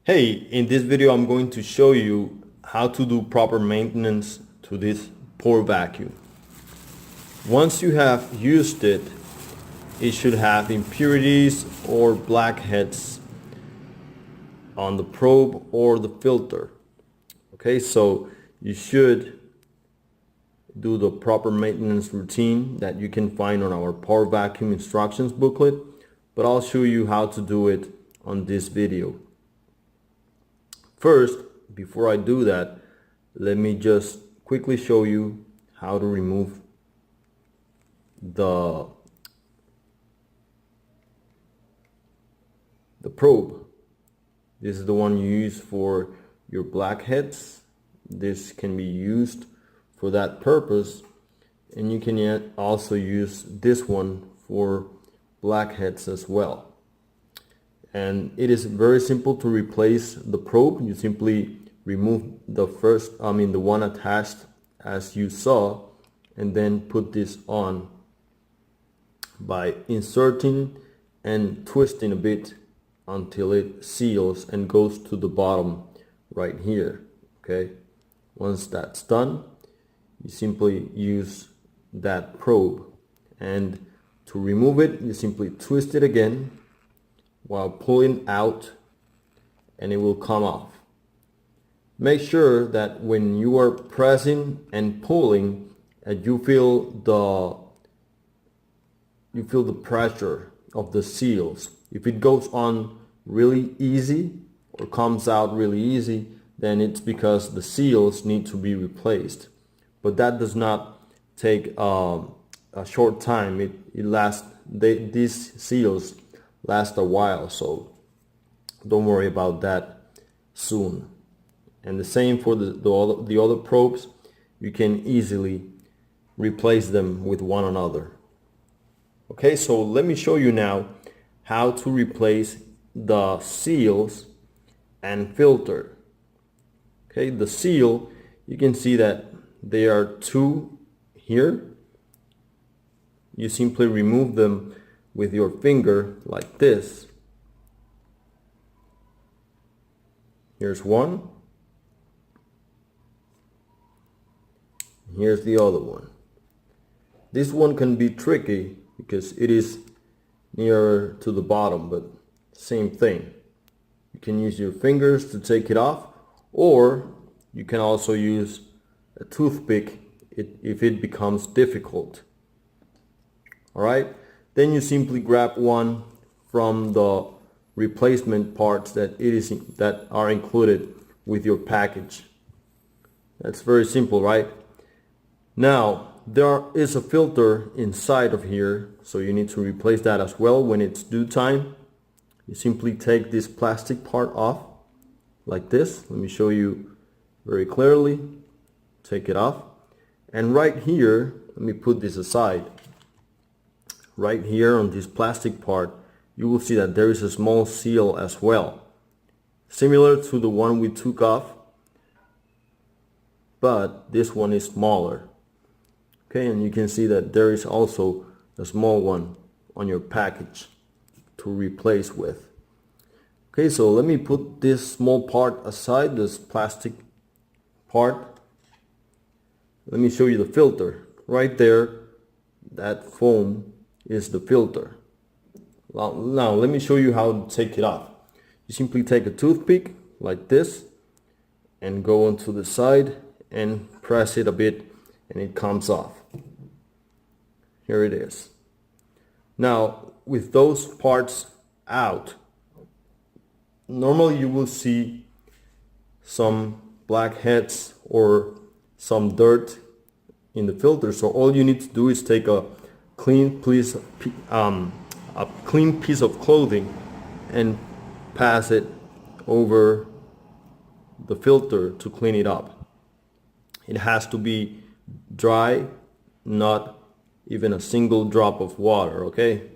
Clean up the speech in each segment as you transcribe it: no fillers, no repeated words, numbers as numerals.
Hey, in this video I'm going to show you how to do proper maintenance to this pour vacuum. Once you have used it, it should have impurities or blackheads on the probe or the filter. Okay, so you should do the proper maintenance routine that you can find on our power vacuum instructions booklet, but I'll show you how to do it on this video. First, before I do that, let me just quickly show you how to remove the probe. This is the one you use for your blackheads. This can be used for that purpose, and you can also use this one for blackheads as well. And it is very simple to replace the probe. You simply remove the one attached as you saw, and then put this on by inserting and twisting a bit until it seals and goes to the bottom right here. Okay, once that's done, you simply use that probe, and to remove it you simply twist it again while pulling out, and it will come off. Make sure that when you are pressing and pulling, you feel the pressure of the seals. If it goes on really easy or comes out really easy, then it's because the seals need to be replaced. But that does not take a short time. These seals last a while, so don't worry about that soon. And the same for the other probes. You can easily replace them with one another. Okay, so let me show you now how to replace the seals and filter. Okay, the seal, you can see that there are two here. You simply remove them with your finger like this. Here's one. Here's the other one. This one can be tricky because it is nearer to the bottom, but same thing. You can use your fingers to take it off, or you can also use a toothpick if it becomes difficult. Alright, then you simply grab one from the replacement parts that are included with your package. That's very simple, right? Now, there is a filter inside of here, so you need to replace that as well when it's due time. You simply take this plastic part off like this. Let me show you very clearly. Take it off. And right here, let me put this aside. Right here on this plastic part, you will see that there is a small seal as well, similar to the one we took off, but this one is smaller. Okay, and you can see that there is also a small one on your package to replace with. Okay, so let me put this small part aside, this plastic part. Let me show you the filter. Right there, that foam is the filter. Now let me show you how to take it off. You simply take a toothpick like this and go onto the side and press it a bit, and it comes off. Here it is. Now, with those parts out, normally you will see some blackheads or some dirt in the filter. So all you need to do is take a clean piece of clothing and pass it over the filter to clean it up. It has to be dry, not even a single drop of water, okay?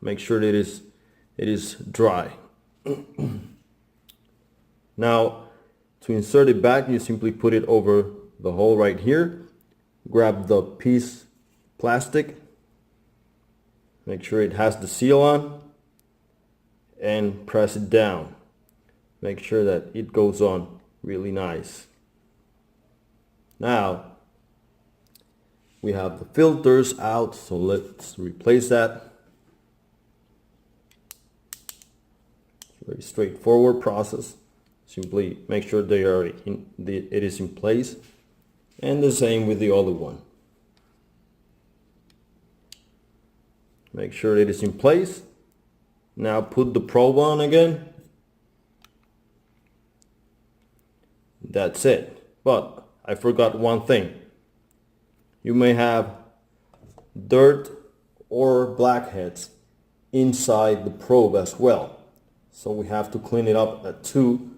Make sure that it is dry. Now, to insert it back, you simply put it over the hole right here. Grab the piece plastic, make sure it has the seal on, and press it down. Make sure that it goes on really nice. Now we have the filters out, so let's replace that. Very straightforward process. Simply make sure it is in place, and the same with the other one. Make sure it is in place. Now put the probe on again. That's it. But I forgot one thing. You may have dirt or blackheads inside the probe as well. So we have to clean it up too.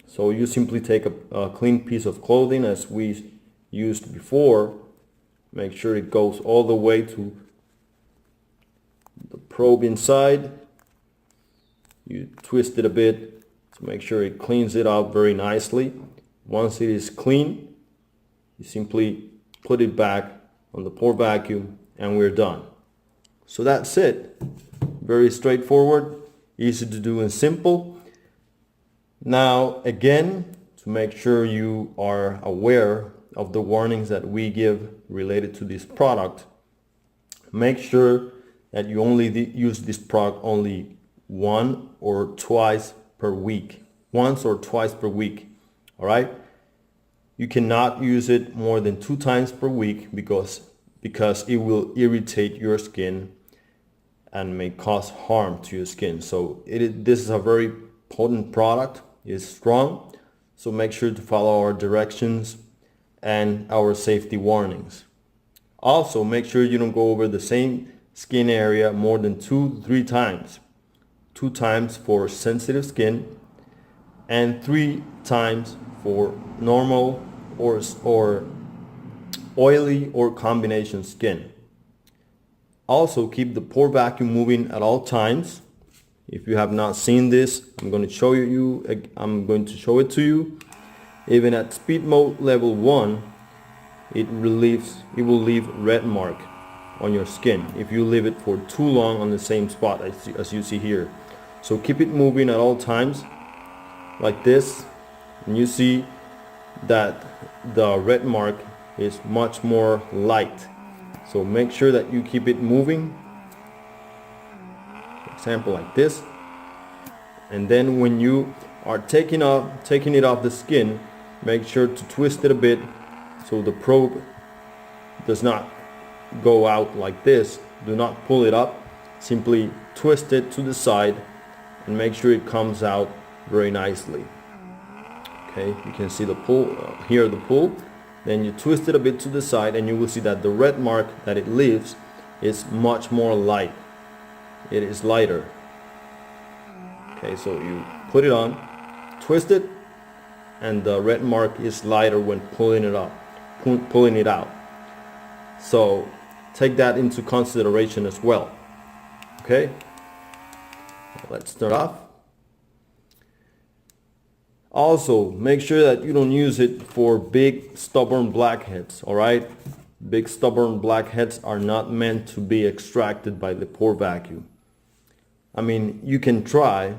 So you simply take a clean piece of clothing as we used before. Make sure it goes all the way to the probe inside. You twist it a bit to make sure it cleans it up very nicely. Once it is clean, you simply put it back on the pour vacuum and we're done. So that's it. Very straightforward, easy to do and simple. Now again, to make sure you are aware of the warnings that we give related to this product, make sure that you only use this product only once or twice per week. All right? You cannot use it more than 2 times per week because it will irritate your skin and may cause harm to your skin. So this is a very potent product. It's strong. So make sure to follow our directions and our safety warnings. Also, make sure you don't go over the same skin area more than 2-3 times. 2 times for sensitive skin and 3 times for normal or oily or combination skin. Also, keep the pour vacuum moving at all times. If you have not seen this, I'm going to show it to you. Even at speed mode level 1, it will leave red mark on your skin if you leave it for too long on the same spot as you see here. So keep it moving at all times like this, and you see that the red mark is much more light. So make sure that you keep it moving, for example like this, and then when you are taking it off the skin, make sure to twist it a bit so the probe does not go out like this. Do not pull it up, simply twist it to the side and make sure it comes out very nicely. Okay, you can see the pull, here the pull. Then you twist it a bit to the side and you will see that the red mark that it leaves is much more light. It is lighter. Okay, so you put it on, twist it, and the red mark is lighter when pulling it out. So take that into consideration as well. Okay, let's start off. Also, make sure that you don't use it for big stubborn blackheads. All right, big stubborn blackheads are not meant to be extracted by the pour vacuum. I mean, you can try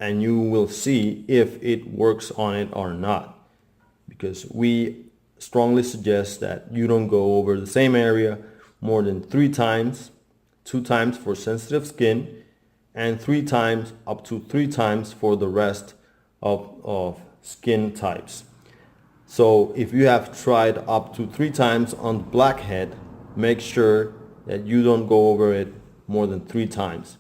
and you will see if it works on it or not, because we strongly suggest that you don't go over the same area more than 3 times, 2 times for sensitive skin and 3 times, up to 3 times for the rest of skin types. So if you have tried up to 3 times on the blackhead, make sure that you don't go over it more than 3 times.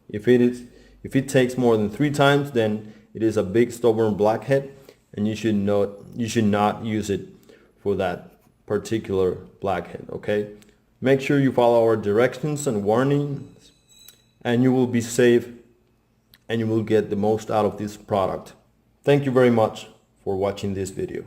If it takes more than 3 times, then it is a big stubborn blackhead, and you should not use it for that particular blackhead. Okay, make sure you follow our directions and warnings, and you will be safe and you will get the most out of this product. Thank you very much for watching this video.